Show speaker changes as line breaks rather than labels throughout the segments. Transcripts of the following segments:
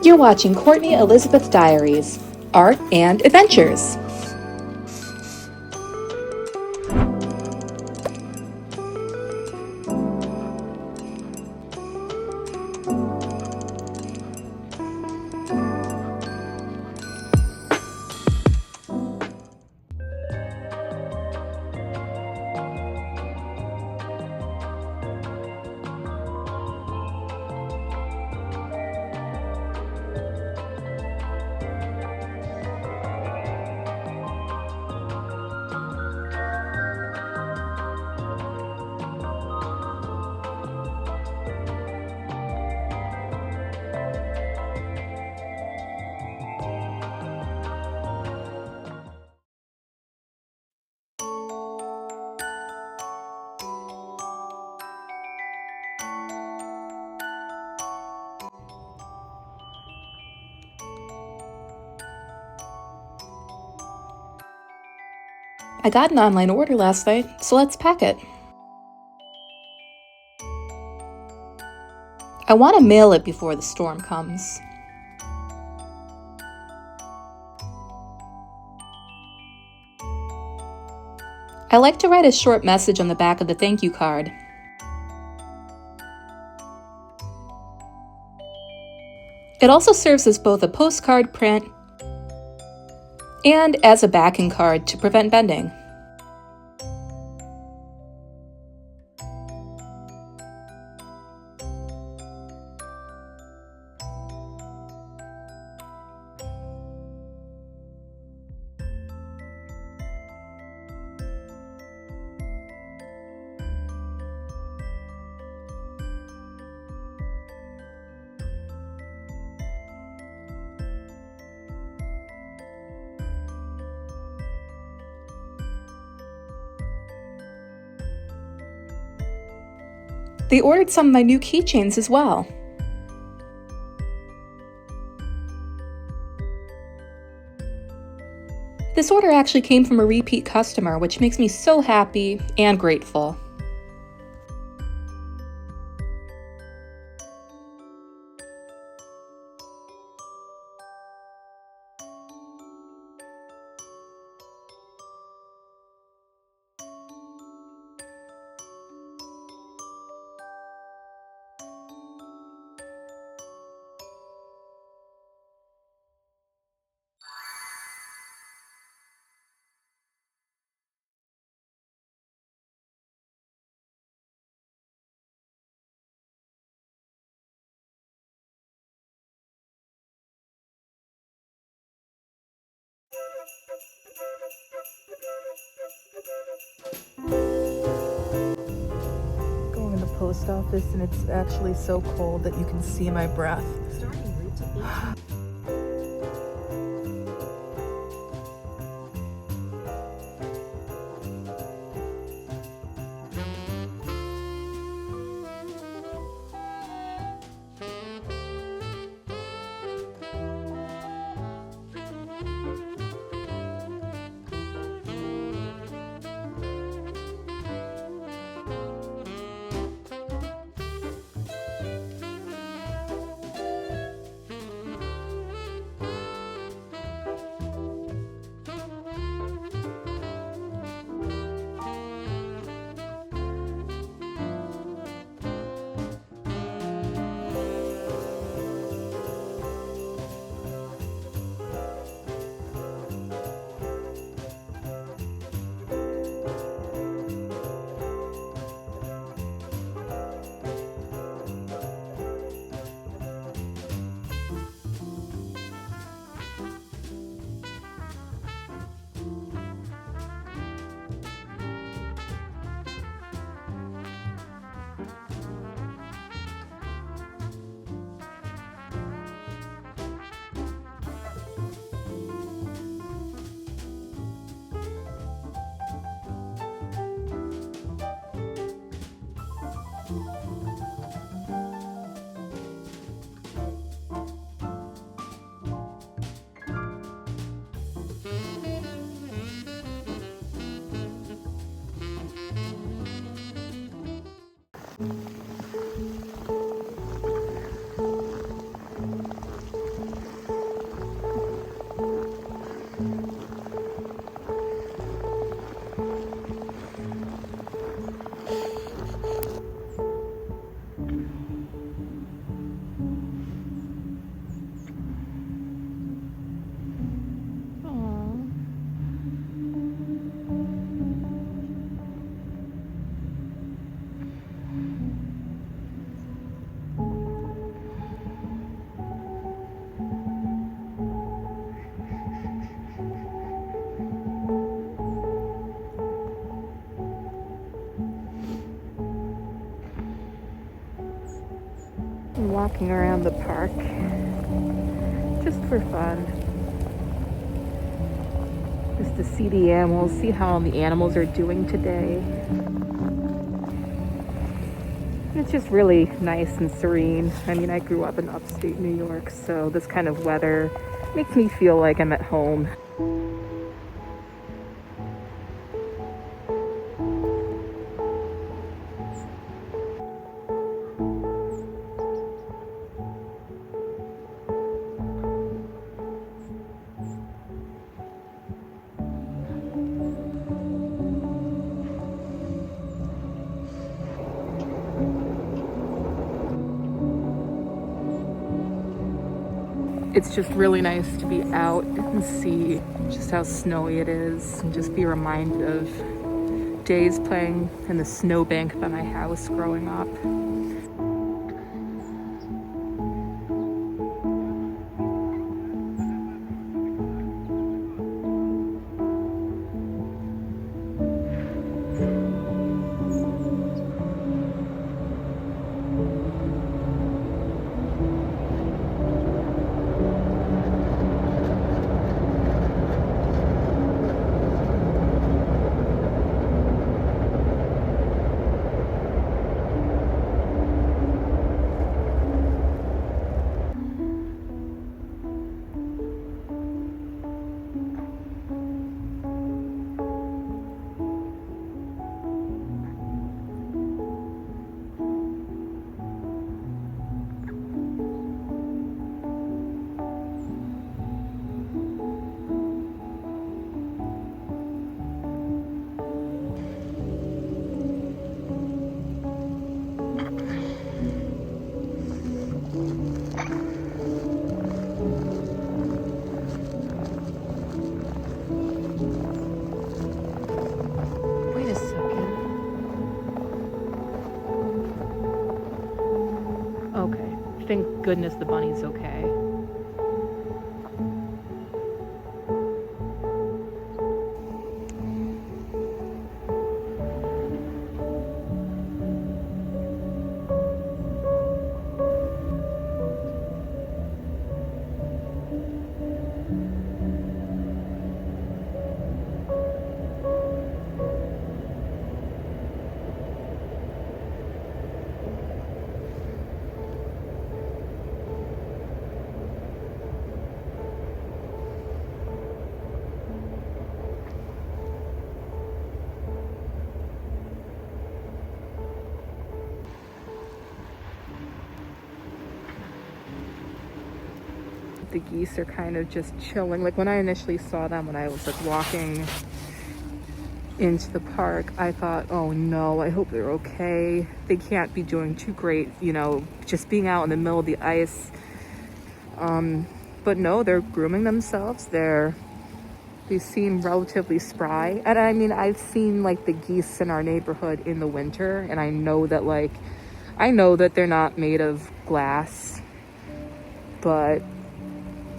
You're watching Courtney Elizabeth Diaries, Art and Adventures. I got an online order last night, so let's pack it. I want to mail it before the storm comes. I like to write a short message on the back of the thank you card. It also serves as both a postcard print and as a backing card to prevent bending. They ordered some of my new keychains as well. This order actually came from a repeat customer, which makes me so happy and grateful. Going to the post office and it's actually so cold that you can see my breath. I'm walking around the park just for fun. Just to see the animals, see how the animals are doing today. It's just really nice and serene. I mean, I grew up in upstate New York, so this kind of weather makes me feel like I'm at home. It's just really nice to be out and see just how snowy it is and just be reminded of days playing in the snowbank by my house growing up. Thank goodness the bunny's okay. The geese are kind of just chilling. Like when I initially saw them, when I was like walking into the park, I thought, oh no, I hope they're okay. They can't be doing too great, you know, just being out in the middle of the ice. But no, they're grooming themselves. They seem relatively spry. And I mean, I've seen like the geese in our neighborhood in the winter, and I know that they're not made of glass, but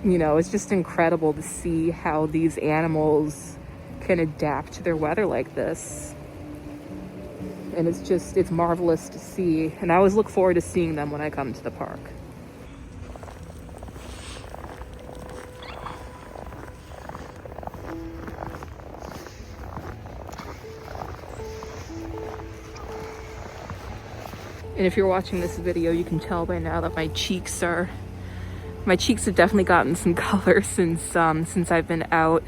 you know, it's just incredible to see how these animals can adapt to their weather like this. And it's marvelous to see. And I always look forward to seeing them when I come to the park. And if you're watching this video, you can tell by now that my cheeks have definitely gotten some color since I've been out.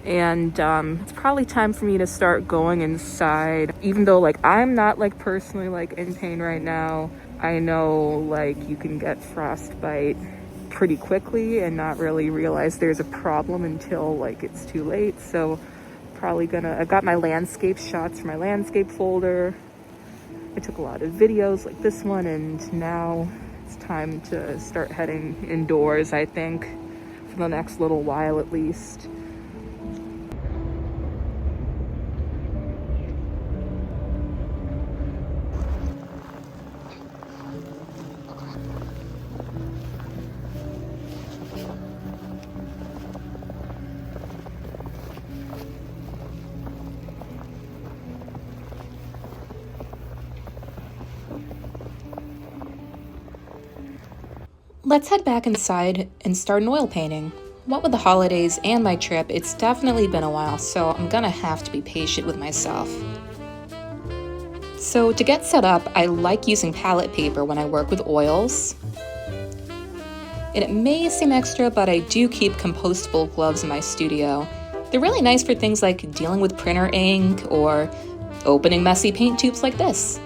And it's probably time for me to start going inside. Even though like I'm not like personally like in pain right now, I know like you can get frostbite pretty quickly and not really realize there's a problem until like it's too late. So I've got my landscape shots for my landscape folder. I took a lot of videos like this one, and now it's time to start heading indoors, I think, for the next little while at least. Let's head back inside and start an oil painting. What with the holidays and my trip, it's definitely been a while, so I'm gonna have to be patient with myself. So to get set up, I like using palette paper when I work with oils. And it may seem extra, but I do keep compostable gloves in my studio. They're really nice for things like dealing with printer ink or opening messy paint tubes like this.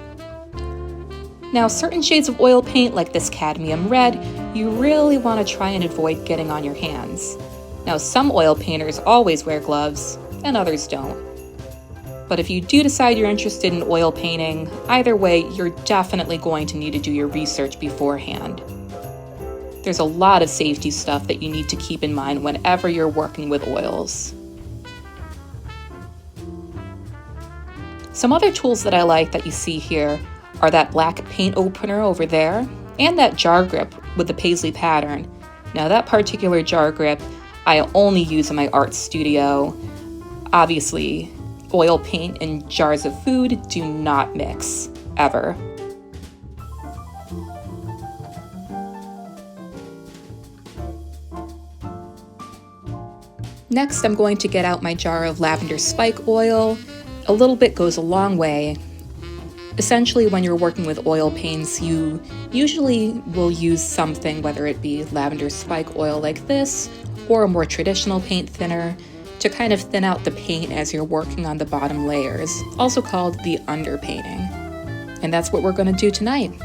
Now, certain shades of oil paint, like this cadmium red, you really want to try and avoid getting on your hands. Now, some oil painters always wear gloves, and others don't. But if you do decide you're interested in oil painting, either way, you're definitely going to need to do your research beforehand. There's a lot of safety stuff that you need to keep in mind whenever you're working with oils. Some other tools that I like that you see here are that black paint opener over there and that jar grip with the paisley pattern. Now that particular jar grip I only use in my art studio. Obviously, oil paint and jars of food do not mix, ever. Next, I'm going to get out my jar of lavender spike oil. A little bit goes a long way. Essentially, when you're working with oil paints, you usually will use something, whether it be lavender spike oil like this, or a more traditional paint thinner, to kind of thin out the paint as you're working on the bottom layers, also called the underpainting. And that's what we're going to do tonight.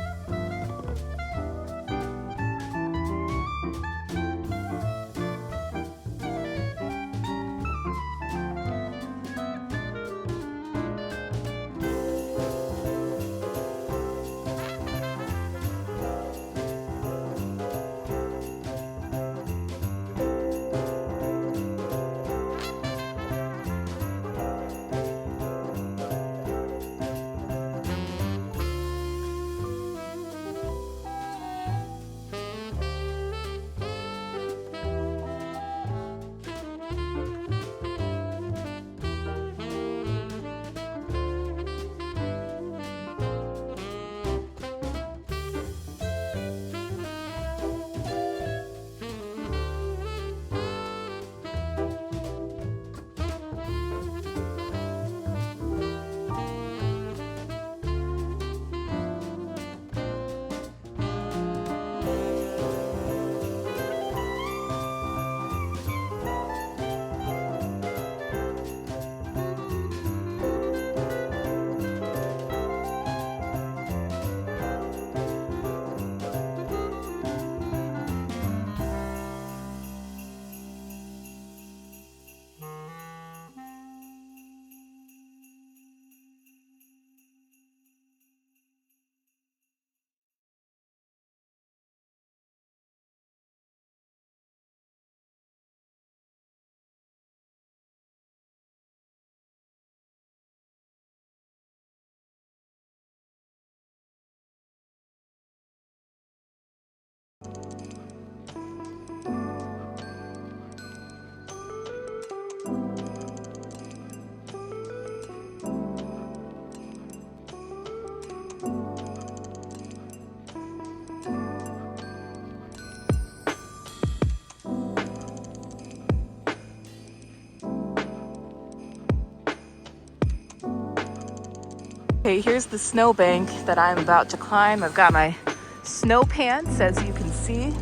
Okay, here's the snowbank that I'm about to climb. I've got my snow pants, as you can see,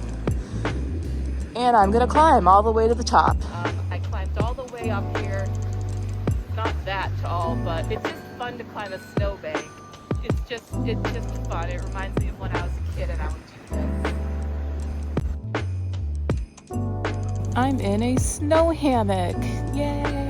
and I'm gonna climb all the way to the top. I climbed all the way up here. Not that tall, but it's just fun to climb a snowbank. It's just fun. It reminds me of when I was a kid and I would do this. I'm in a snow hammock. Yay!